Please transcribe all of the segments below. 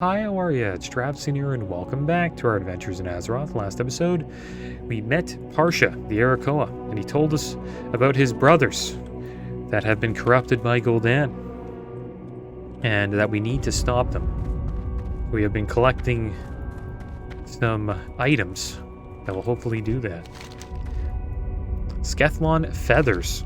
Hi, how are ya? It's Traviseen here, and welcome back to our adventures in Azeroth. Last episode, we met Parsha, the Arakoa, and he told us about his brothers that have been corrupted by Gul'dan, and that we need to stop them. We have been collecting some items that will hopefully do that. Skethlon Feathers.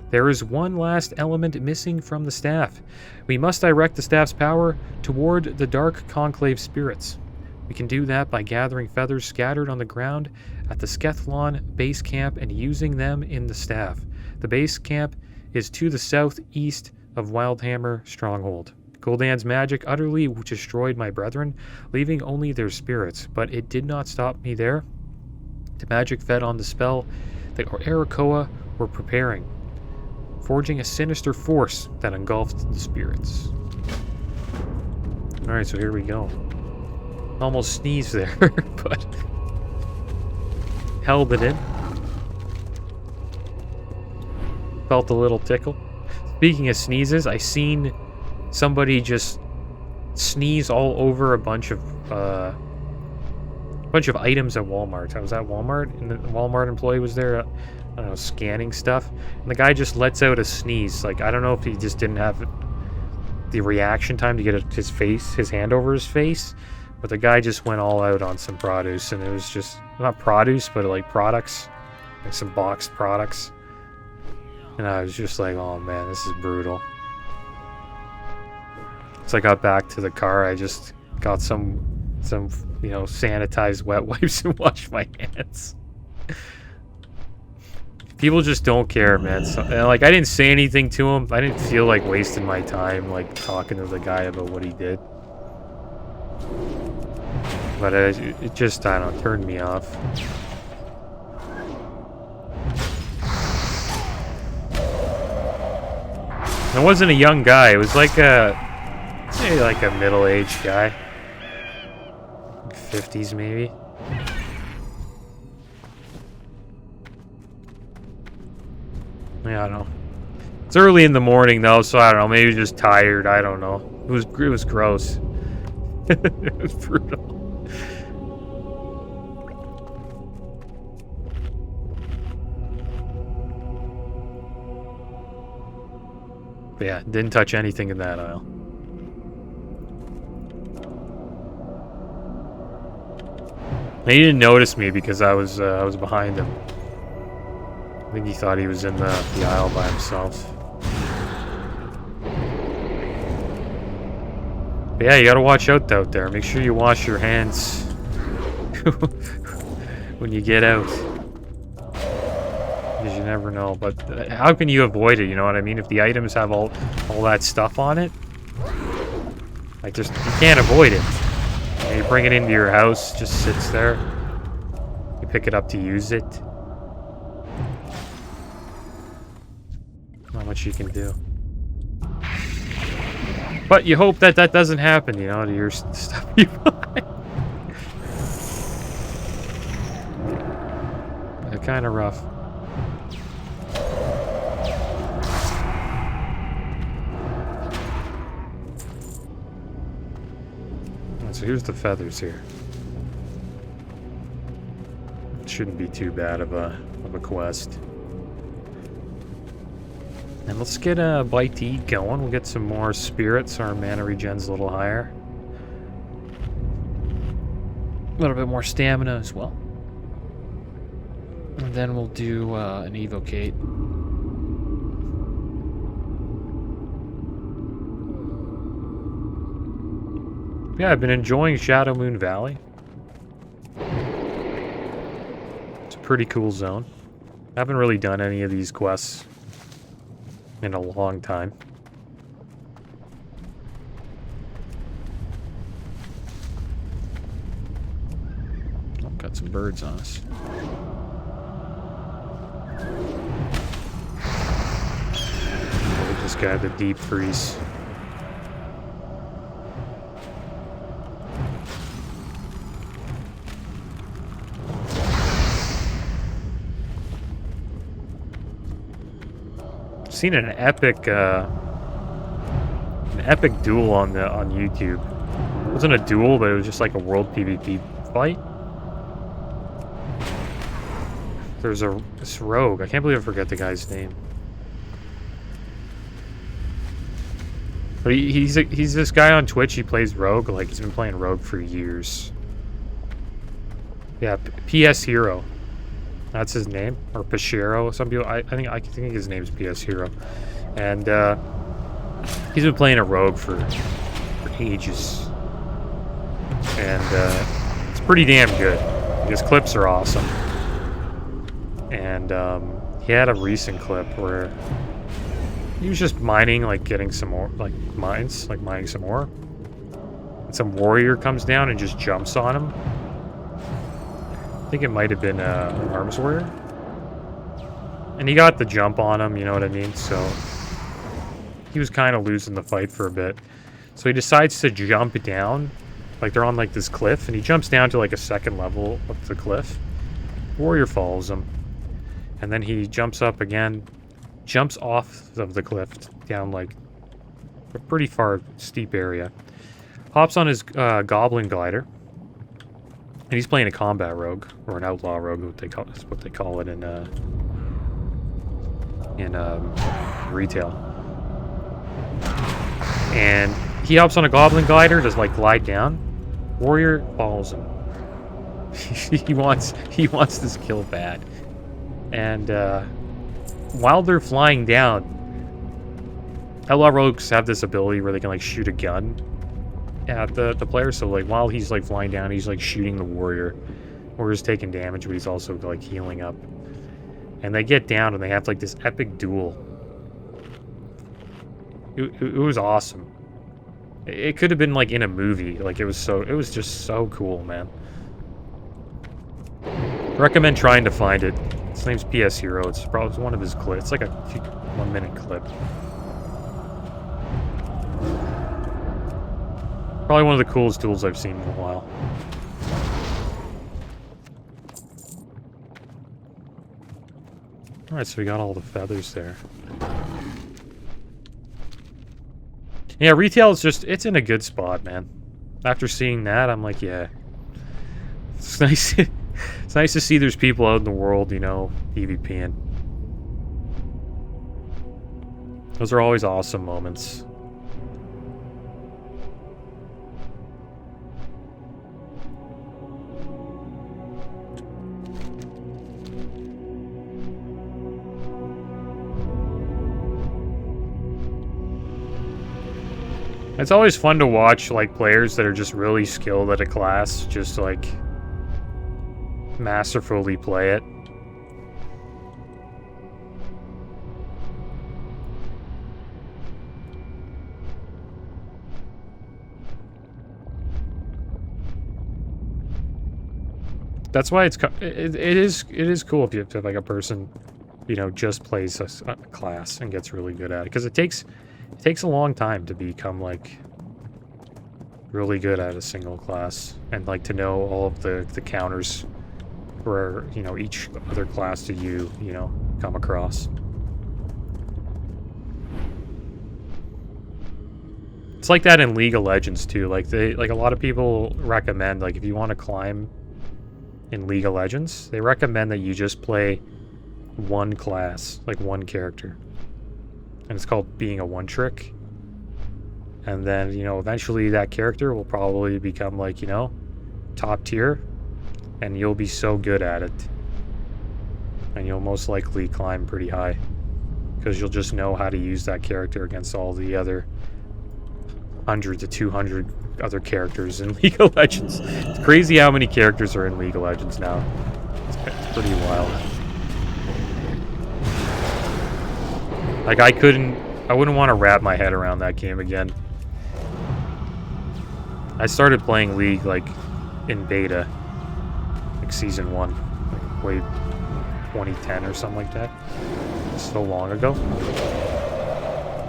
There is one last element missing from the staff. We must direct the staff's power toward the Dark Conclave spirits. We can do that by gathering feathers scattered on the ground at the Skethlon base camp and using them in the staff. The base camp is to the southeast of Wildhammer Stronghold. Gul'dan's magic utterly destroyed my brethren, leaving only their spirits, but it did not stop me there. The magic fed on the spell the Arakoa were preparing, forging a sinister force that engulfed the spirits. Alright, so here we go. Almost sneezed there, but held it in. Felt a little tickle. Speaking of sneezes, I seen somebody just sneeze all over a bunch of items at Walmart. I was at Walmart, and the Walmart employee was there, I don't know, scanning stuff, and the guy just lets out a sneeze. Like, I don't know if he just didn't have the reaction time to get his hand over his face, but the guy just went all out on some produce, and it was just, not produce, but like products, like some boxed products, and I was just like, oh man, this is brutal. So I got back to the car, I just got some you know, sanitized wet wipes and washed my hands. People just don't care, man. So, like, I didn't say anything to him. I didn't feel like wasting my time, like, talking to the guy about what he did. But it just, I don't know, turned me off. It wasn't a young guy. It was like maybe like a middle-aged guy. 50s, maybe. Yeah, I don't know. It's early in the morning though, so I don't know. Maybe just tired. I don't know. It was gross. It was brutal. But yeah, didn't touch anything in that aisle. He didn't notice me because I was behind him. I think he thought he was in the aisle by himself. But yeah, you gotta watch out out there. Make sure you wash your hands when you get out, because you never know. But how can you avoid it? You know what I mean? If the items have all that stuff on it, like, just, you can't avoid it. You bring it into your house, just sits there. You pick it up to use it. Not much you can do. But you hope that that doesn't happen, you know, to your stuff you buy. They're kind of rough. So here's the feathers here. It shouldn't be too bad of a quest. And let's get a bite to eat going. We'll get some more spirits, so our mana regen's a little higher. A little bit more stamina as well. And then we'll do an evocate. Yeah, I've been enjoying Shadow Moon Valley. It's a pretty cool zone. I haven't really done any of these quests in a long time. Oh, got some birds on us. This guy had the deep freeze. Seen an epic duel on YouTube wasn't a duel, but it was just like a world PvP fight. There's this rogue. I can't believe I forget the guy's name. But he's this guy on Twitch. He plays rogue. Like, he's been playing rogue for years. Yeah, PS Hero. That's his name, or Pashero. Some people, I think his name's PS Hero, and he's been playing a rogue for ages, and it's pretty damn good. His clips are awesome, and he had a recent clip where he was just mining, like getting some more, like mines, like mining some more, and some warrior comes down and just jumps on him. I think it might have been an arms warrior. And he got the jump on him, you know what I mean? So he was kind of losing the fight for a bit. So he decides to jump down. Like, they're on like this cliff, and he jumps down to like a second level of the cliff. Warrior follows him. And then he jumps up again, jumps off of the cliff down like a pretty far steep area. Hops on his goblin glider. And he's playing a combat rogue, or an outlaw rogue, what they call it in retail. And he hops on a goblin glider, just like glide down. Warrior follows him. he wants this kill bad. And while they're flying down, outlaw rogues have this ability where they can like shoot a gun at the player. So like while he's like flying down, he's like shooting the warrior. Warrior's taking damage, but he's also like healing up. And they get down and they have like this epic duel. It was awesome. It could have been like in a movie. Like it was just so cool, man. Recommend trying to find it. His name's PS Hero. It's probably one of his clips. It's like a 1-minute clip. Probably one of the coolest duels I've seen in a while. Alright, so we got all the feathers there. Yeah, retail is just, it's in a good spot, man. After seeing that, I'm like, yeah. It's nice. It's nice to see there's people out in the world, you know, PvPing. Those are always awesome moments. It's always fun to watch, like, players that are just really skilled at a class, just, like, masterfully play it. That's why it is cool if you have like a person, you know, just plays a class and gets really good at it, because it takes a long time to become like really good at a single class, and like to know all of the counters for, you know, each other class to you know, come across. It's like that in League of Legends too. Like a lot of people recommend, like, if you want to climb in League of Legends, they recommend that you just play one class, like one character. And it's called being a one-trick. And then, you know, eventually that character will probably become, like, you know, top tier. And you'll be so good at it. And you'll most likely climb pretty high. Because you'll just know how to use that character against all the other 100 to 200 other characters in League of Legends. It's crazy how many characters are in League of Legends now. It's pretty wild. Like, I wouldn't want to wrap my head around that game again. I started playing League, like, in beta. Like, Season 1. Like, way 2010 or something like that. So long ago.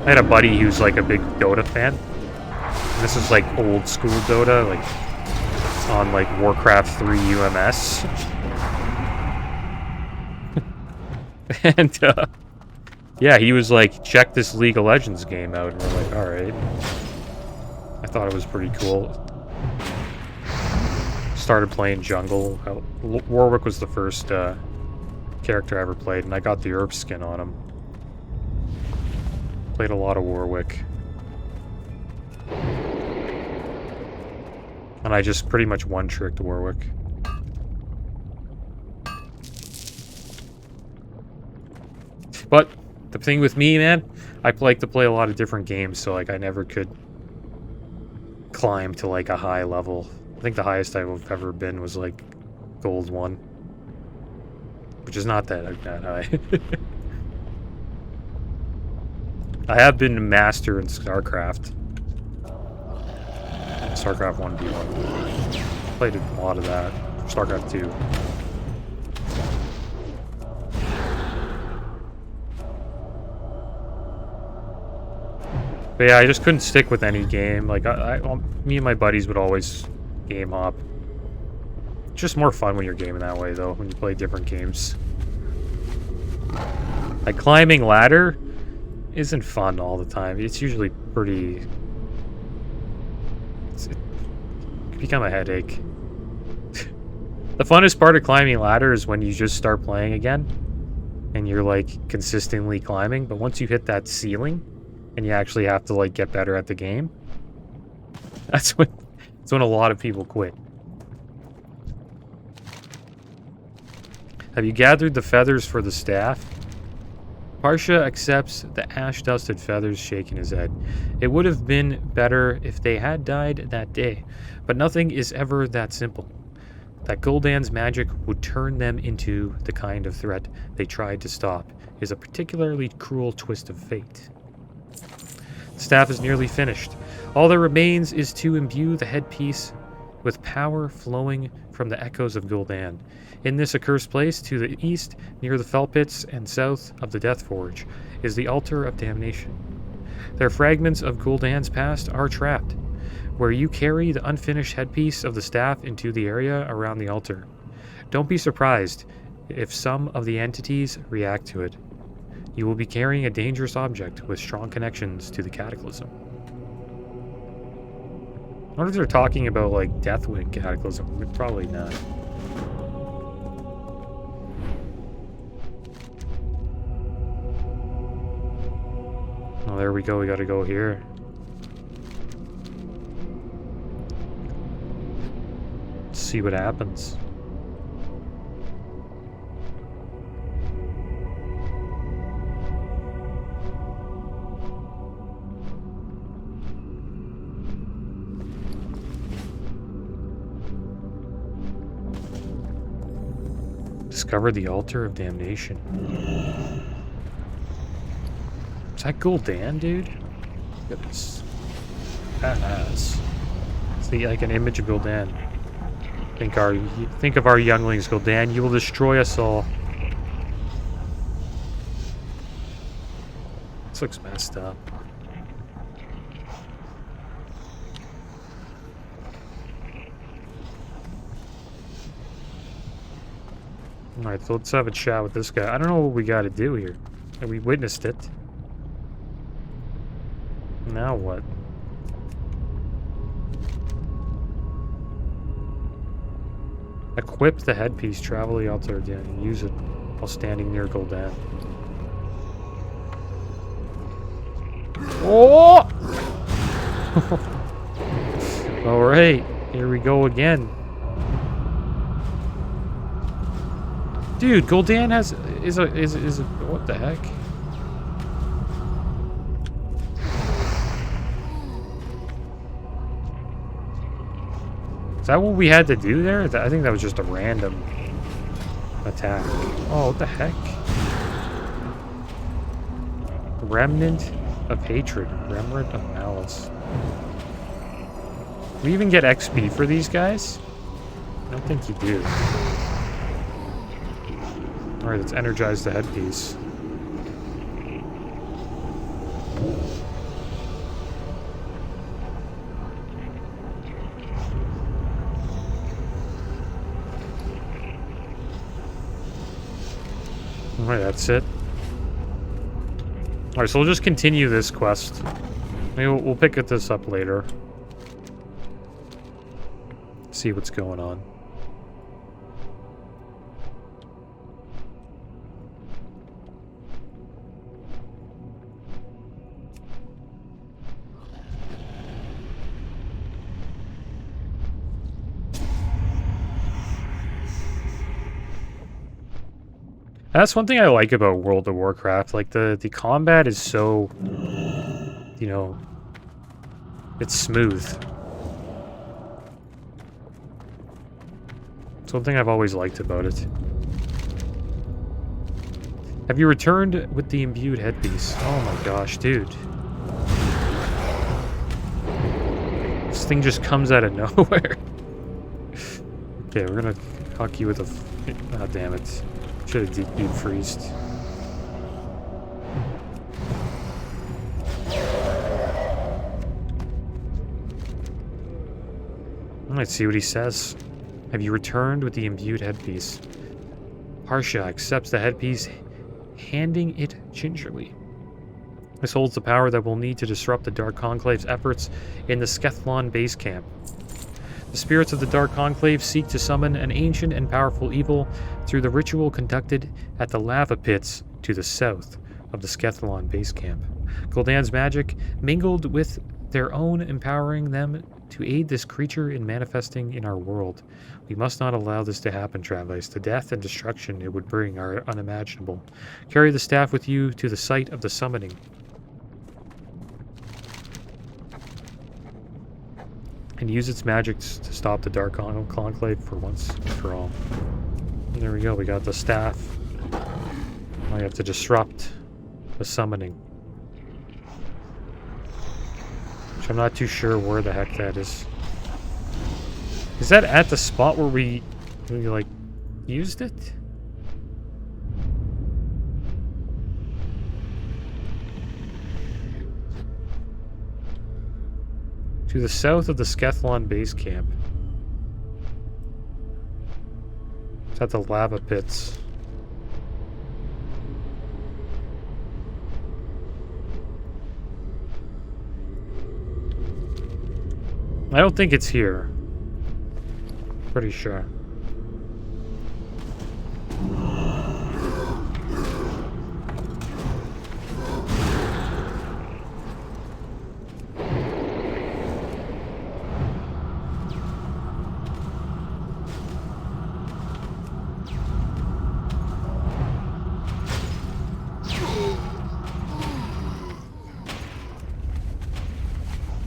I had a buddy who's, like, a big Dota fan. And this is, like, old school Dota, like, on, like, Warcraft 3 UMS. And, yeah, he was like, check this League of Legends game out, and we're like, alright. I thought it was pretty cool. started playing jungle. Warwick was the first character I ever played, and I got the herb skin on him. Played a lot of Warwick. And I just pretty much one-tricked Warwick. But the thing with me, man, I like to play a lot of different games, so like I never could climb to like a high level. I think the highest I've ever been was like Gold 1. Which is not that high. I have been master in StarCraft. StarCraft 1v1. Played a lot of that. StarCraft 2. But yeah, I just couldn't stick with any game. Like, me and my buddies would always game hop. It's just more fun when you're gaming that way, though, when you play different games. Like, climbing ladder isn't fun all the time. It's usually pretty... it can become a headache. The funnest part of climbing ladder is when you just start playing again, and you're, like, consistently climbing, but once you hit that ceiling, and you actually have to, like, get better at the game, that's when a lot of people quit. Have you gathered the feathers for the staff? Parsha accepts the ash-dusted feathers, shaking his head. It would have been better if they had died that day, but nothing is ever that simple. That Gul'dan's magic would turn them into the kind of threat they tried to stop is a particularly cruel twist of fate. The staff is nearly finished. All that remains is to imbue the headpiece with power flowing from the echoes of Gul'dan. In this accursed place, to the east, near the Fell Pits and south of the Death Forge, is the Altar of Damnation. Their fragments of Gul'dan's past are trapped, where you carry the unfinished headpiece of the staff into the area around the altar. Don't be surprised if some of the entities react to it. You will be carrying a dangerous object with strong connections to the Cataclysm. I wonder if they're talking about, like, Deathwing Cataclysm. Probably not. Oh, there we go. We gotta go here. Let's see what happens. Discover the Altar of Damnation. Is that Gul'dan, dude? Look at this. Badass. It's like an image of Gul'dan. Think of our younglings, Gul'dan. You will destroy us all. This looks messed up. Alright, so let's have a chat with this guy. I don't know what we gotta do here. We witnessed it. Now what? Equip the headpiece, travel the altar again, and use it while standing near Gul'dan. Oh! Alright, here we go again. Dude, Gul'dan is a what the heck? Is that what we had to do there? I think that was just a random attack. Oh, what the heck? Remnant of hatred, remnant of malice. We even get XP for these guys? I don't think you do. Alright, let's energize the headpiece. Alright, that's it. Alright, so we'll just continue this quest. Maybe we'll pick this up later. See what's going on. That's one thing I like about World of Warcraft. Like, the combat is so, you know, it's smooth. It's one thing I've always liked about it. Have you returned with the imbued headpiece? Oh my gosh, dude. This thing just comes out of nowhere. Okay, we're gonna huck you with a... Oh, damn it. Should have deep freezed. Let's see what he says. Have you returned with the imbued headpiece? Harsha accepts the headpiece, handing it gingerly. This holds the power that we'll need to disrupt the Dark Conclave's efforts in the Skethlon base camp. The spirits of the Dark Conclave seek to summon an ancient and powerful evil through the ritual conducted at the lava pits to the south of the Skethlon base camp. Gul'dan's magic mingled with their own, empowering them to aid this creature in manifesting in our world. We must not allow this to happen, Travis. The death and destruction it would bring are unimaginable. Carry the staff with you to the site of the summoning. And use its magic to stop the Dark Conclave for once and for all. And there we go, we got the staff. Now we have to disrupt the summoning. Which I'm not too sure where the heck that is. Is that at the spot where we like, used it? To the south of the Skethlon base camp. It's at the lava pits. I don't think it's here. Pretty sure.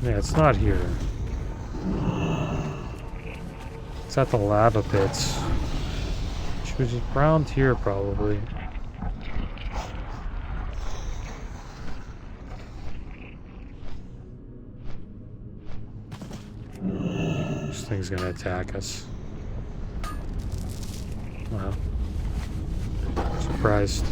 Yeah, it's not here. It's at the lava pits. Which was around here, probably. This thing's gonna attack us. Wow. Surprised.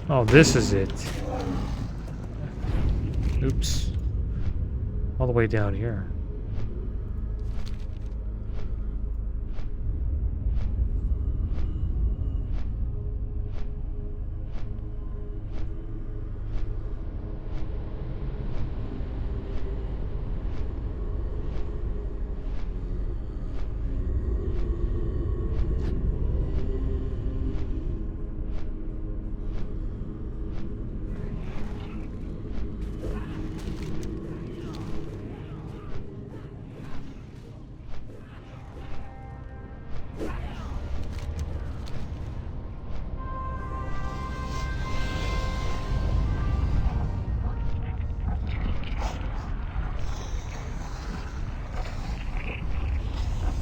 Oh, this is it. Oops. All the way down here.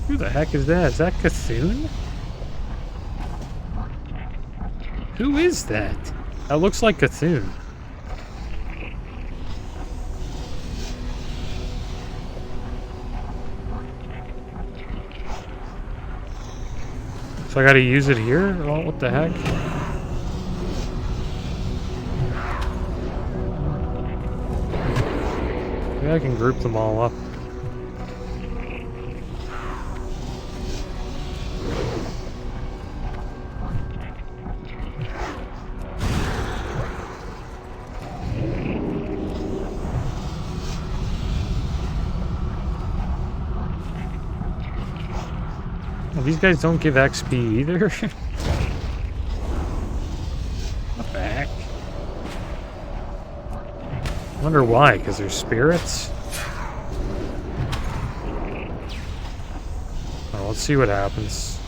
Who the heck is that? Is that Cthulhu? Who is that? That looks like Cthulhu. So I gotta use it here? Oh, what the heck? Maybe I can group them all up. These guys don't give XP either. What the heck? Wonder why, because they're spirits? Oh, let's see what happens.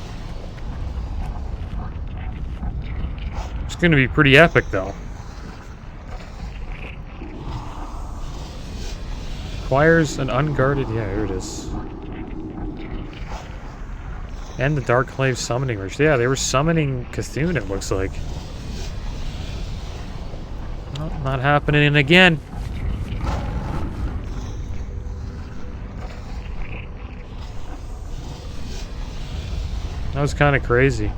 It's gonna be pretty epic, though. Requires an unguarded... Yeah, here it is. And the Dark Clave summoning ritual. Yeah, they were summoning Cthulhu, it looks like. Well, not happening again. That was kind of crazy.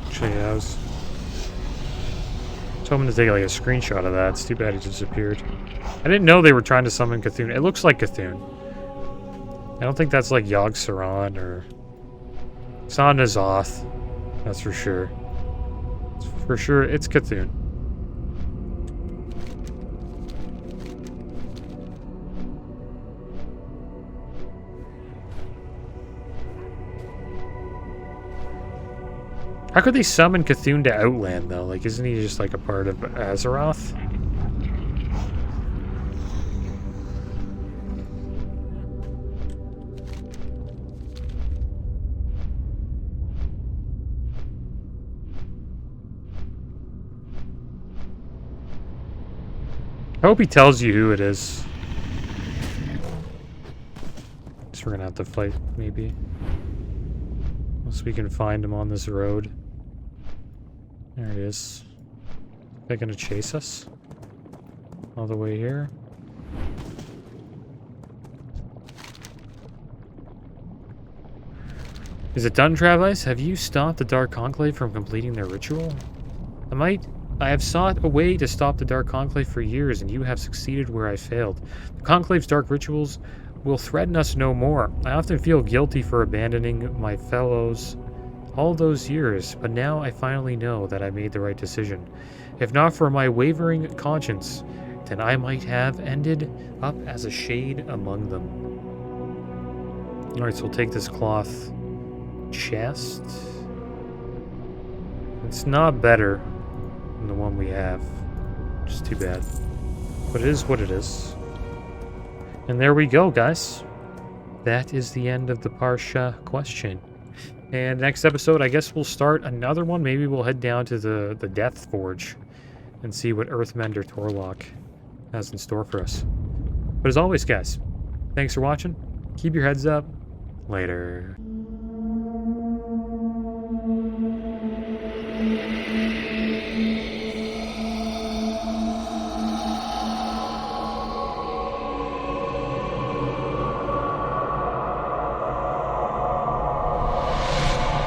Actually, yeah, I was hoping to take like a screenshot of that. It's too bad it disappeared. I didn't know they were trying to summon Cthulhu. It looks like Cthulhu. I don't think that's like Yogg Saron or... It's not N'Zoth. That's for sure. For sure, it's Cthulhu. How could they summon Cthulhu to Outland, though? Like, isn't he just, like, a part of Azeroth? I hope he tells you who it is. Guess we're gonna have to fight, maybe. Unless we can find him on this road. There he is. They're gonna chase us? All the way here? Is it done, Travis? Have you stopped the Dark Conclave from completing their ritual? I have sought a way to stop the Dark Conclave for years, and you have succeeded where I failed. The Conclave's dark rituals will threaten us no more. I often feel guilty for abandoning my fellows all those years, but now I finally know that I made the right decision. If not for my wavering conscience, then I might have ended up as a shade among them. Alright, so we'll take this cloth chest. It's not better than the one we have. Just too bad. But it is what it is. And there we go, guys. That is the end of the Parsha question. And next episode, I guess we'll start another one. Maybe we'll head down to the Death Forge and see what Earthmender Torlock has in store for us. But as always, guys, thanks for watching. Keep your heads up. Later.